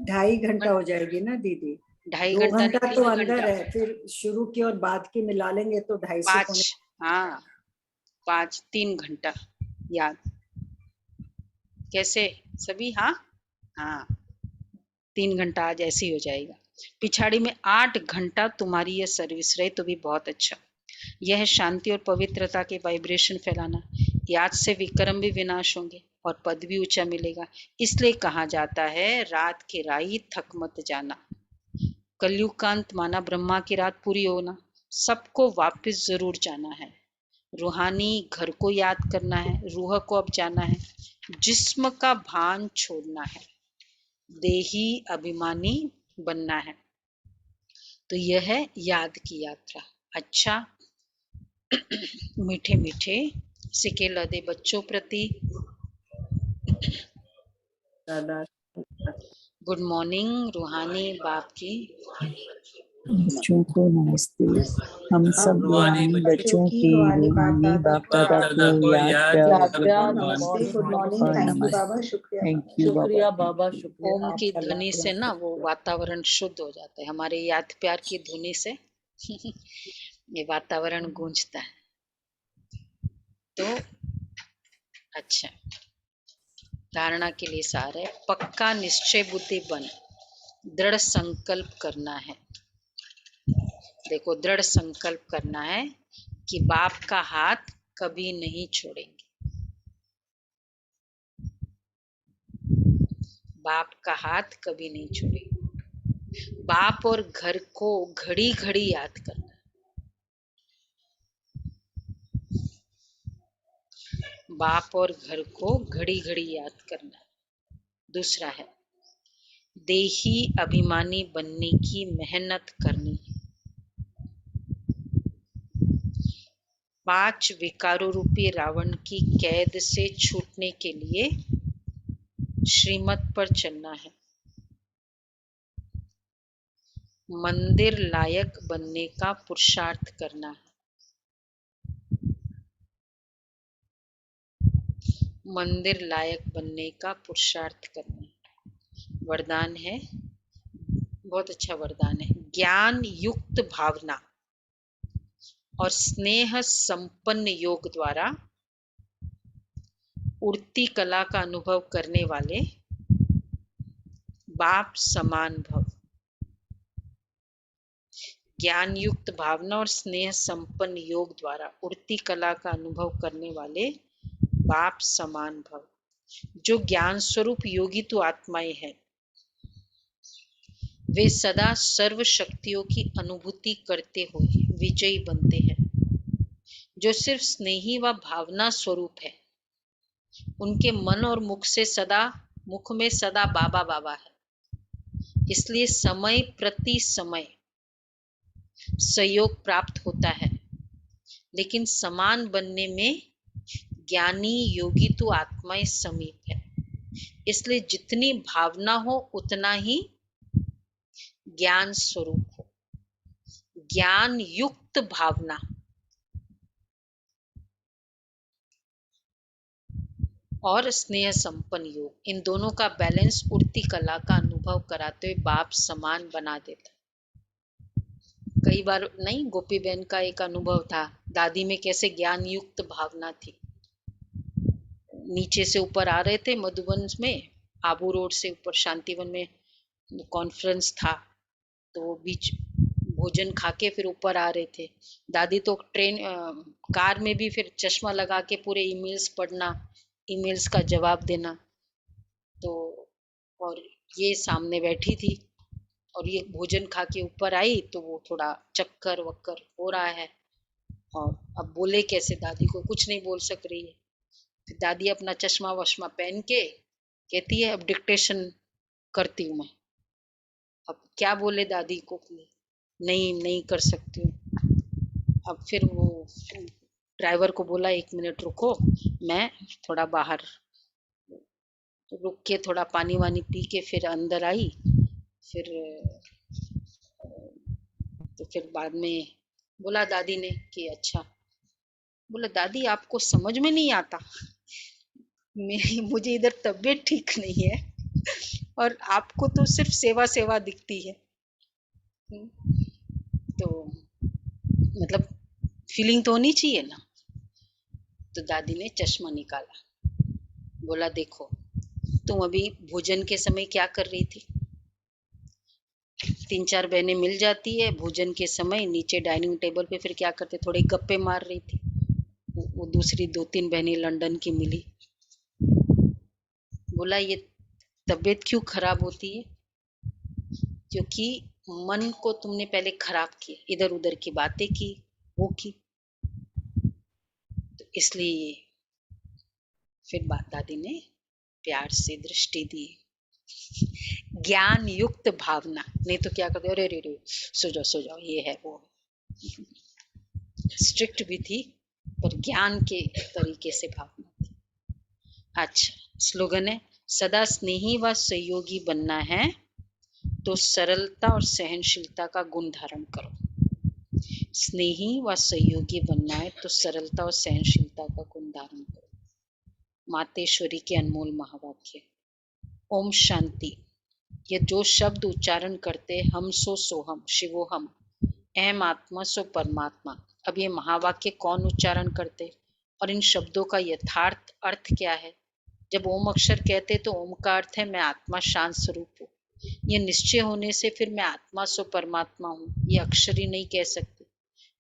2.5 घंटा हो जाएगी ना दीदी? 2.5 2 घंटा घंटा नहीं, तो 3 अंदर घंटा। है, फिर शुरू की और बाद की मिला लेंगे तो 2.5 5, हाँ 5, 3 घंटा याद। कैसे सभी? हाँ हाँ, 3 घंटा आज ऐसे ही हो जाएगा। पिछाड़ी में 8 घंटा तुम्हारी ये सर्विस रहे तो भी बहुत अच्छा। यह है शांति और पवित्रता के वाइब्रेशन फैलाना। याद से विक्रम भी विनाश होंगे और पद भी ऊंचा मिलेगा। इसलिए कहा जाता है रात के राही थक मत जाना। कलयुग का अंत माना ब्रह्मा की रात पूरी होना, सबको वापस जरूर जाना है। रूहानी घर को याद करना है, रूह को अब जाना है, जिस्म का भान छोड़ना है, देही अभिमानी बनना है। तो यह है याद की यात्रा। अच्छा, मीठे मीठे सिके लदे बच्चों प्रति दादा गुड मॉर्निंग। रूहानी बाप की बच्चों को नमस्ते। हम सब रूहानी बच्चों की रूहानी बाप दादा को याद नमस्ते, गुड मॉर्निंग, और थैंक यू नमस्ते। बाबा, शुक्रिया। थैंक यू शुक्रिया बाबा। बाबा, शुक्रिया। ओम की आपका ध्वनि लाख से लाख ना वो शुक्रिया। वातावरण शुद्ध हो जाता है, हमारे याद प्यार की ध्वनि से ये वातावरण गूंजता है। तो अच्छा, धारणा के लिए सार है, पक्का निश्चय बुद्धि बन, दृढ़ संकल्प करना है। देखो, दृढ़ संकल्प करना है कि बाप का हाथ कभी नहीं छोड़ेंगे। बाप का हाथ कभी नहीं छोड़ेंगे। बाप और घर को घड़ी घड़ी याद करना है। बाप और घर को घड़ी घड़ी याद करना है। दूसरा है देही अभिमानी बनने की मेहनत करनी है। 5 विकारों रूपी रावण की कैद से छूटने के लिए श्रीमत पर चलना है। मंदिर लायक बनने का पुरुषार्थ करना है। मंदिर लायक बनने का पुरुषार्थ करना है। वरदान है, बहुत अच्छा वरदान है। ज्ञान युक्त भावना और स्नेह संपन्न योग द्वारा उड़ती कला का अनुभव करने वाले बाप समान भव। ज्ञान युक्त भावना और स्नेह संपन्न योग द्वारा उड़ती कला का अनुभव करने वाले बाप समान भव। जो ज्ञान स्वरूप योगी तो आत्माएं हैं, वे सदा सर्व शक्तियों की अनुभूति करते हुए विजयी बनते हैं। जो सिर्फ स्नेही व भावना स्वरूप है, उनके मन और मुख में सदा बाबा बाबा है। इसलिए समय प्रति समय सहयोग प्राप्त होता है, लेकिन समान बनने में ज्ञानी योगी तो आत्माएं समीप है। इसलिए जितनी भावना हो उतना ही ज्ञान स्वरूप हो। ज्ञान युक्त भावना और स्नेह संपन्न योग, इन दोनों का बैलेंस उड़ती कला का अनुभव कराते हुए बाप समान बना देता। कई बार नहीं, गोपी बहन का एक अनुभव था, दादी में कैसे ज्ञान युक्त भावना थी। नीचे से ऊपर आ रहे थे मधुबन में, आबू रोड से ऊपर शांतिवन में कॉन्फ्रेंस था, तो बीच भोजन खा के फिर ऊपर आ रहे थे। दादी तो कार में भी फिर चश्मा लगा के पूरे ईमेल्स पढ़ना, ईमेल्स का जवाब देना। तो और ये सामने बैठी थी और ये भोजन खा के ऊपर आई, तो वो थोड़ा चक्कर वक्कर हो रहा है और अब बोले कैसे, दादी को कुछ नहीं बोल सक रही है। फिर दादी अपना चश्मा वश्मा पहन के कहती है, अब डिक्टेशन करती हूँ मैं। अब क्या बोले दादी को, नहीं कर सकती हूँ। अब फिर वो ड्राइवर को बोला, 1 मिनट रुको, मैं थोड़ा बाहर रुक के थोड़ा पानी वानी पी के फिर अंदर आई। फिर बाद में बोला दादी ने कि अच्छा। बोला, दादी आपको समझ में नहीं आता, मुझे इधर तबीयत ठीक नहीं है और आपको तो सिर्फ सेवा दिखती है। तो मतलब फीलिंग तो होनी चाहिए ना। तो दादी ने चश्मा निकाला, बोला देखो, तुम अभी भोजन के समय क्या कर रही थी? 3-4 बहनें मिल जाती है भोजन के समय नीचे डाइनिंग टेबल पे, फिर क्या करते, थोड़े गप्पे मार रही थी। वो दूसरी 2-3 बहनें लंदन की मिली। बोला, ये तबीयत क्यों खराब होती है? क्योंकि मन को तुमने पहले खराब किया, इधर उधर की बातें की, वो की, तो इसलिए। फिर दादी ने प्यार से दृष्टि दी, ज्ञान युक्त भावना। नहीं तो क्या करते, अरे रे सो जाओ, ये है वो। स्ट्रिक्ट भी थी पर ज्ञान के तरीके से भावना थी। अच्छा, स्लोगन है, सदा स्नेही व सहयोगी बनना है तो सरलता और सहनशीलता का गुण धारण करो। स्नेही व सहयोगी बनना है तो सरलता और सहनशीलता का गुण धारण करो। मातेश्वरी के अनमोल महावाक्य। ओम शांति। ये जो शब्द उच्चारण करते, हम सो सोहम, शिवोहम, अहम आत्मा सो परमात्मा, अब ये महावाक्य कौन उच्चारण करते और इन शब्दों का यथार्थ अर्थ क्या है? जब ओम अक्षर कहते तो ओम का अर्थ है मैं आत्मा शांत स्वरूप हूँ। ये निश्चय होने से फिर मैं आत्मा सो परमात्मा हूँ, ये अक्षर ही नहीं कह सकते।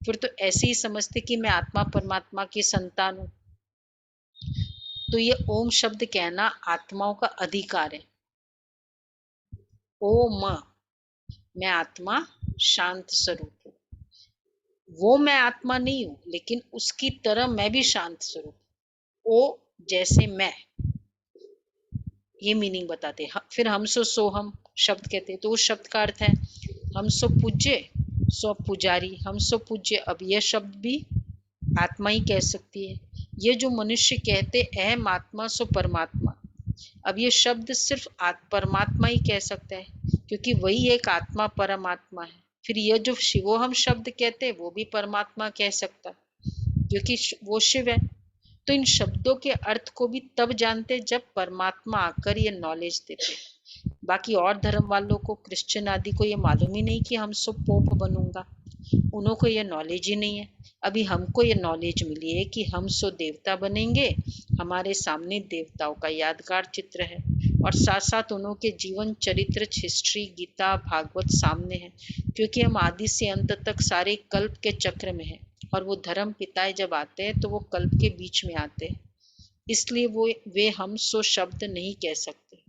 फिर तो ऐसे ही समझते कि मैं आत्मा परमात्मा की संतान हूँ। तो ये ओम शब्द कहना आत्माओं का अधिकार है। ओम, मैं आत्मा शांत स्वरूप हूँ। वो मैं आत्मा नहीं हूँ, लेकिन उसकी तरह मैं भी शांत स्वरूप। ओ जैसे मैं, ये मीनिंग बताते। फिर हम सो सोहम, शब्द कहते हैं, तो उस शब्द का अर्थ है हम सो पूज्य सो पुजारी, हम सो पूज्य। अब यह शब्द भी आत्मा ही कह सकती है। ये जो मनुष्य कहते अहम आत्मा सो परमात्मा, अब ये शब्द सिर्फ परमात्मा ही कह सकता है, क्योंकि वही एक आत्मा परमात्मा है। फिर यह जो शिवोहम शब्द कहते हैं वो भी परमात्मा कह सकता है, क्योंकि वो शिव है। तो इन शब्दों के अर्थ को भी तब जानते जब परमात्मा आकर ये नॉलेज देते। बाकी और धर्म वालों को, क्रिश्चियन आदि को ये मालूम ही नहीं कि हम सो पोप बनूंगा, उन्हों को ये नॉलेज ही नहीं है। अभी हमको ये नॉलेज मिली है कि हम सो देवता बनेंगे, हमारे सामने देवताओं का यादगार चित्र है, और साथ साथ उन्हों के जीवन चरित्र, हिस्ट्री, गीता, भागवत सामने है, क्योंकि हम आदि से अंत तक सारे कल्प के चक्र में हैं, और वो धर्म पिताएं जब आते हैं तो वो कल्प के बीच में आते हैं, इसलिए वे हम सो शब्द नहीं कह सकते,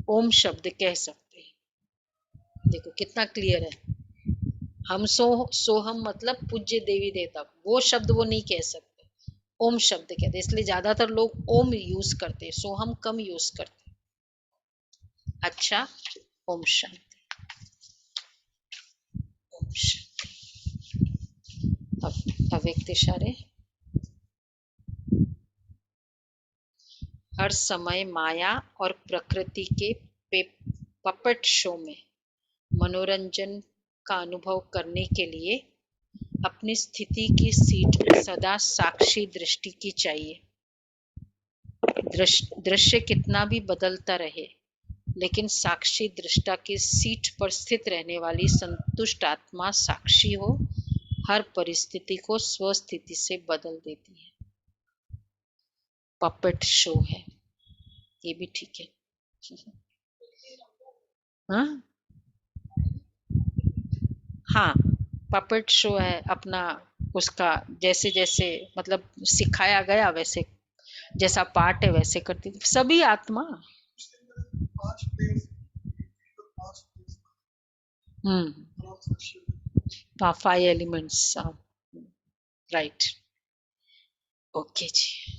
ओम शब्द कह सकते हैं। देखो कितना क्लियर है। हम सो हम मतलब पूज्य देवी देवता, वो शब्द वो नहीं कह सकते, ओम शब्द कहते, इसलिए ज्यादातर लोग ओम यूज करते, सो हम कम यूज करते। अच्छा, ओम शांति, ओम शांति। अब अव्यक्त इशारे। हर समय माया और प्रकृति के पपट शो में मनोरंजन का अनुभव करने के लिए अपनी स्थिति की सीट में सदा साक्षी दृष्टि की चाहिए। दृश्य कितना भी बदलता रहे, लेकिन साक्षी दृष्टा की सीट पर स्थित रहने वाली संतुष्ट आत्मा साक्षी हो हर परिस्थिति को स्वस्थिति से बदल देती है। पपेट शो है, ये भी ठीक है। हाँ, पपेट शो है अपना, उसका जैसे जैसे मतलब सिखाया गया वैसे, जैसा पार्ट है वैसे करती सभी आत्मा। Five elements, right. ओके जी।